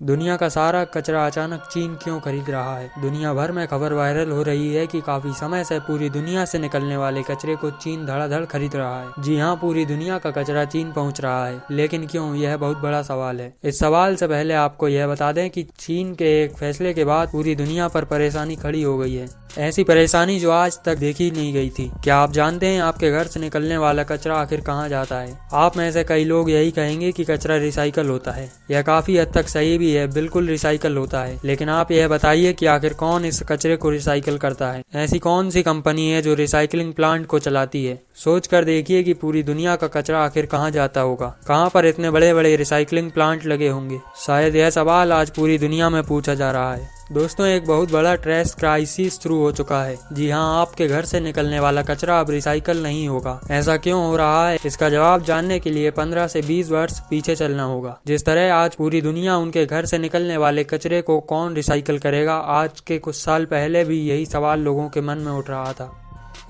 दुनिया का सारा कचरा अचानक चीन क्यों खरीद रहा है? दुनिया भर में खबर वायरल हो रही है कि काफी समय से पूरी दुनिया से निकलने वाले कचरे को चीन धड़ाधड़ खरीद रहा है। जी हाँ, पूरी दुनिया का कचरा चीन पहुंच रहा है, लेकिन क्यों? यह बहुत बड़ा सवाल है। इस सवाल से पहले आपको यह बता दें कि चीन के एक फैसले के बाद पूरी दुनिया पर परेशानी खड़ी हो गई है। ऐसी परेशानी जो आज तक देखी नहीं गई थी। क्या आप जानते हैं आपके घर से निकलने वाला कचरा आखिर कहाँ जाता है? आप में से कई लोग यही कहेंगे कि कचरा रिसाइकल होता है। यह काफी हद तक सही भी है, बिल्कुल रिसाइकल होता है। लेकिन आप यह बताइए कि आखिर कौन इस कचरे को रिसाइकल करता है? ऐसी कौन सी कंपनी है जो रिसाइकलिंग प्लांट को चलाती है? सोच कर देखिए कि पूरी दुनिया का कचरा आखिर कहाँ जाता होगा। कहाँ पर इतने बड़े बड़े रिसाइकलिंग प्लांट लगे होंगे? शायद यह सवाल आज पूरी दुनिया में पूछा जा रहा है। दोस्तों, एक बहुत बड़ा ट्रैश क्राइसिस शुरू हो चुका है। जी हाँ, आपके घर से निकलने वाला कचरा अब रिसाइकल नहीं होगा। ऐसा क्यों हो रहा है? इसका जवाब जानने के लिए 15 से 20 वर्ष पीछे चलना होगा। जिस तरह आज पूरी दुनिया उनके घर से निकलने वाले कचरे को कौन रिसाइकल करेगा, आज के कुछ साल पहले भी यही सवाल लोगों के मन में उठ रहा था।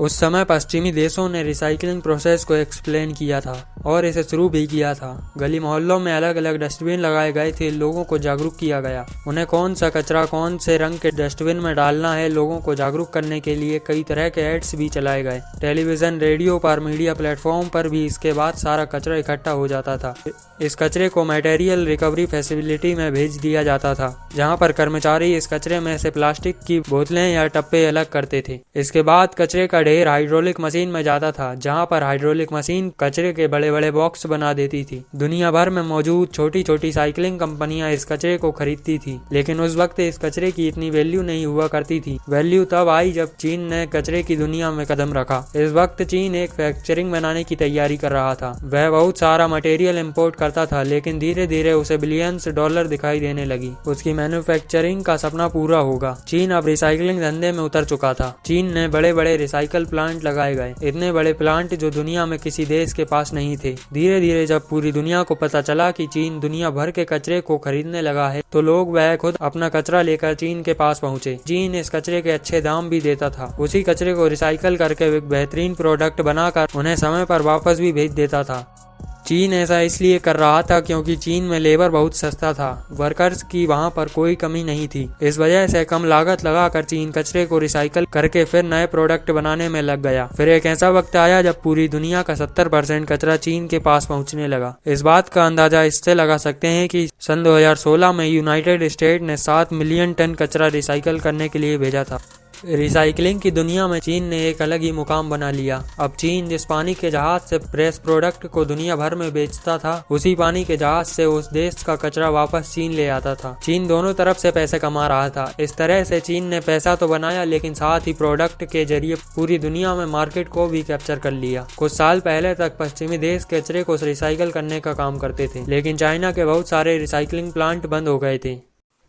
उस समय पश्चिमी देशों ने रिसाइकलिंग प्रोसेस को एक्सप्लेन किया था और इसे शुरू भी किया था। गली मोहल्लों में अलग अलग डस्टबिन लगाए गए थे, लोगों को जागरूक किया गया। उन्हें कौन सा कचरा कौन से रंग के डस्टबिन में डालना है, लोगों को जागरूक करने के लिए कई तरह के एड्स भी चलाए गए। टेलीविजन, रेडियो पर, मीडिया प्लेटफॉर्म पर भी इसके बाद सारा कचरा इकट्ठा हो जाता था। इस कचरे को मटेरियल रिकवरी फैसिलिटी में भेज दिया जाता था, जहाँ पर कर्मचारी इस कचरे में से प्लास्टिक की बोतलें या टप्पे अलग करते थे। इसके बाद कचरे का ढेर हाइड्रोलिक मशीन में जाता था, जहाँ पर हाइड्रोलिक मशीन कचरे के बड़े बड़े बॉक्स बना देती थी। दुनिया भर में मौजूद छोटी छोटी साइकिलिंग कंपनियां इस कचरे को खरीदती थी, लेकिन उस वक्त इस कचरे की इतनी वैल्यू नहीं हुआ करती थी। वैल्यू तब आई जब चीन ने कचरे की दुनिया में कदम रखा। इस वक्त चीन एक फैक्चरिंग बनाने की तैयारी कर रहा था। वह बहुत सारा मटेरियल इम्पोर्ट करता था, लेकिन धीरे धीरे उसे बिलियंस डॉलर दिखाई देने लगी। उसकी मैन्युफैक्चरिंग का सपना पूरा होगा। चीन अब रिसाइकलिंग धंधे में उतर चुका था। चीन ने बड़े बड़े रिसाइकल प्लांट लगाए गए, इतने बड़े प्लांट जो दुनिया में किसी देश के पास नहीं थे। धीरे धीरे जब पूरी दुनिया को पता चला कि चीन दुनिया भर के कचरे को खरीदने लगा है, तो लोग वह खुद अपना कचरा लेकर चीन के पास पहुंचे। चीन इस कचरे के अच्छे दाम भी देता था। उसी कचरे को रिसाइकल करके एक बेहतरीन प्रोडक्ट बनाकर उन्हें समय पर वापस भी भेज देता था। चीन ऐसा इसलिए कर रहा था क्योंकि चीन में लेबर बहुत सस्ता था, वर्कर्स की वहां पर कोई कमी नहीं थी। इस वजह से कम लागत लगाकर चीन कचरे को रिसाइकल करके फिर नए प्रोडक्ट बनाने में लग गया। फिर एक ऐसा वक्त आया जब पूरी दुनिया का 70% कचरा चीन के पास पहुंचने लगा। इस बात का अंदाजा इससे लगा सकते हैं कि सन 2016 में यूनाइटेड स्टेट ने 7 मिलियन टन कचरा रिसाइकल करने के लिए भेजा था। रिसाइकलिंग की दुनिया में चीन ने एक अलग ही मुकाम बना लिया। अब चीन जिस पानी के जहाज से फ्रेश प्रोडक्ट को दुनिया भर में बेचता था, उसी पानी के जहाज से उस देश का कचरा वापस चीन ले आता था। चीन दोनों तरफ से पैसे कमा रहा था। इस तरह से चीन ने पैसा तो बनाया, लेकिन साथ ही प्रोडक्ट के जरिए पूरी दुनिया में मार्केट को भी कैप्चर कर लिया। कुछ साल पहले तक पश्चिमी देश कचरे को रिसाइकल करने का काम करते थे, लेकिन चाइना के बहुत सारे रिसाइकलिंग प्लांट बंद हो गए थे।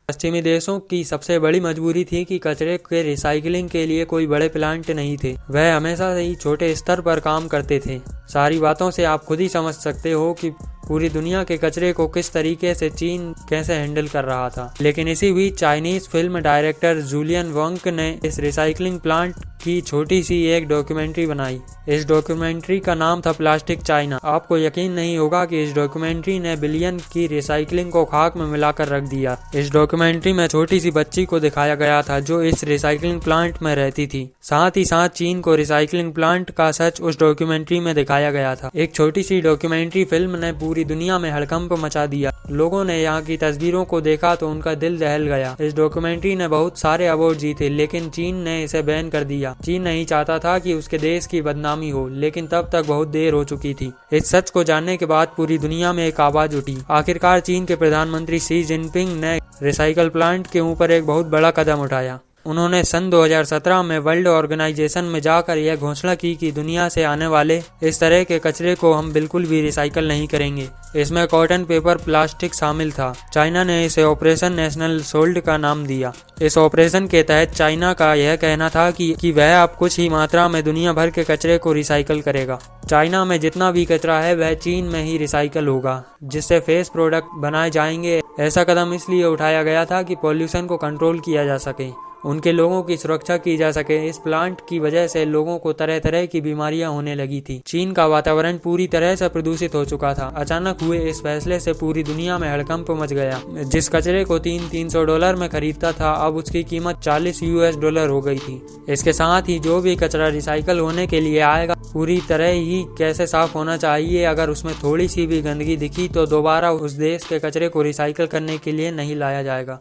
पश्चिमी देशों की सबसे बड़ी मजबूरी थी कि कचरे के रिसाइकलिंग के लिए कोई बड़े प्लांट नहीं थे। वह हमेशा से ही छोटे स्तर पर काम करते थे। सारी बातों से आप खुद ही समझ सकते हो कि पूरी दुनिया के कचरे को किस तरीके से चीन कैसे हैंडल कर रहा था। लेकिन इसी बीच चाइनीज फिल्म डायरेक्टर जूलियन वंग ने इस रिसाइकलिंग प्लांट की छोटी सी एक डॉक्यूमेंट्री बनाई। इस डॉक्यूमेंट्री का नाम था प्लास्टिक चाइना। आपको यकीन नहीं होगा कि इस डॉक्यूमेंट्री ने बिलियन की रिसाइकलिंग को खाक में मिलाकर रख दिया। इस डॉक्यूमेंट्री में छोटी सी बच्ची को दिखाया गया था जो इस रिसाइकलिंग प्लांट में रहती थी। साथ ही साथ चीन को रिसाइकलिंग प्लांट का सच उस डॉक्यूमेंट्री में दिखाया गया था। एक छोटी सी डॉक्यूमेंट्री फिल्म ने पूरी दुनिया में हड़कंप मचा दिया। लोगों ने यहाँ की तस्वीरों को देखा तो उनका दिल दहल गया। इस डॉक्यूमेंट्री ने बहुत सारे अवार्ड जीते, लेकिन चीन ने इसे बैन कर दिया। चीन नहीं चाहता था कि उसके देश की बदनामी हो, लेकिन तब तक बहुत देर हो चुकी थी। इस सच को जानने के बाद पूरी दुनिया में एक आवाज उठी। आखिरकार चीन के प्रधानमंत्री शी जिनपिंग ने रिसाइकल प्लांट के ऊपर एक बहुत बड़ा कदम उठाया। उन्होंने सन 2017 में वर्ल्ड ऑर्गेनाइजेशन में जाकर यह घोषणा की कि दुनिया से आने वाले इस तरह के कचरे को हम बिल्कुल भी रिसाइकल नहीं करेंगे। इसमें कॉटन, पेपर, प्लास्टिक शामिल था। चाइना ने इसे ऑपरेशन नेशनल सोल्ड का नाम दिया। इस ऑपरेशन के तहत चाइना का यह कहना था कि वह अब कुछ ही मात्रा में दुनिया भर के कचरे को रिसाइकल करेगा। चाइना में जितना भी कचरा है वह चीन में ही रिसाइकल होगा, जिससे फेस प्रोडक्ट बनाए जाएंगे। ऐसा कदम इसलिए उठाया गया था कि पॉल्यूशन को कंट्रोल किया जा सके। उनके लोगों की सुरक्षा की जा सके। इस प्लांट की वजह से लोगों को तरह तरह की बीमारियां होने लगी थी। चीन का वातावरण पूरी तरह से प्रदूषित हो चुका था। अचानक हुए इस फैसले से पूरी दुनिया में हड़कंप मच गया। जिस कचरे को $300 में खरीदता था, अब उसकी कीमत $40 हो गई थी। इसके साथ ही जो भी कचरा रिसाइकल होने के लिए आएगा, पूरी तरह ही कैसे साफ होना चाहिए। अगर उसमें थोड़ी सी भी गंदगी दिखी तो दोबारा उस देश के कचरे को रिसाइकल करने के लिए नहीं लाया जाएगा।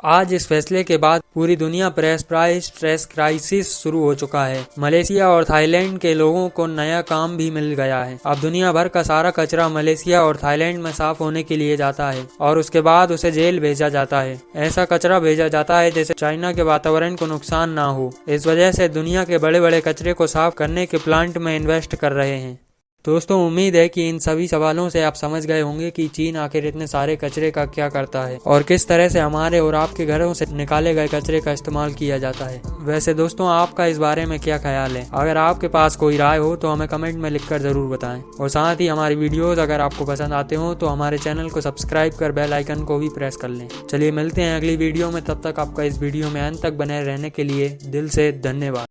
आज इस फैसले के बाद पूरी दुनिया पर स्ट्रेस क्राइसिस शुरू हो चुका है। मलेशिया और थाईलैंड के लोगों को नया काम भी मिल गया है। अब दुनिया भर का सारा कचरा मलेशिया और थाईलैंड में साफ होने के लिए जाता है और उसके बाद उसे जेल भेजा जाता है। ऐसा कचरा भेजा जाता है जैसे चाइना के वातावरण को नुकसान ना हो। इस वजह से दुनिया के बड़े बड़े कचरे को साफ करने के प्लांट में इन्वेस्ट कर रहे हैं। दोस्तों, उम्मीद है कि इन सभी सवालों से आप समझ गए होंगे कि चीन आखिर इतने सारे कचरे का क्या करता है और किस तरह से हमारे और आपके घरों से निकाले गए कचरे का इस्तेमाल किया जाता है। वैसे दोस्तों, आपका इस बारे में क्या ख्याल है? अगर आपके पास कोई राय हो तो हमें कमेंट में लिखकर जरूर बताएं। और साथ ही हमारी वीडियोस अगर आपको पसंद आते हो तो हमारे चैनल को सब्सक्राइब कर बेल आइकन को भी प्रेस कर लें। चलिए मिलते हैं अगली वीडियो में। तब तक आपका इस वीडियो में अंत तक बने रहने के लिए दिल से धन्यवाद।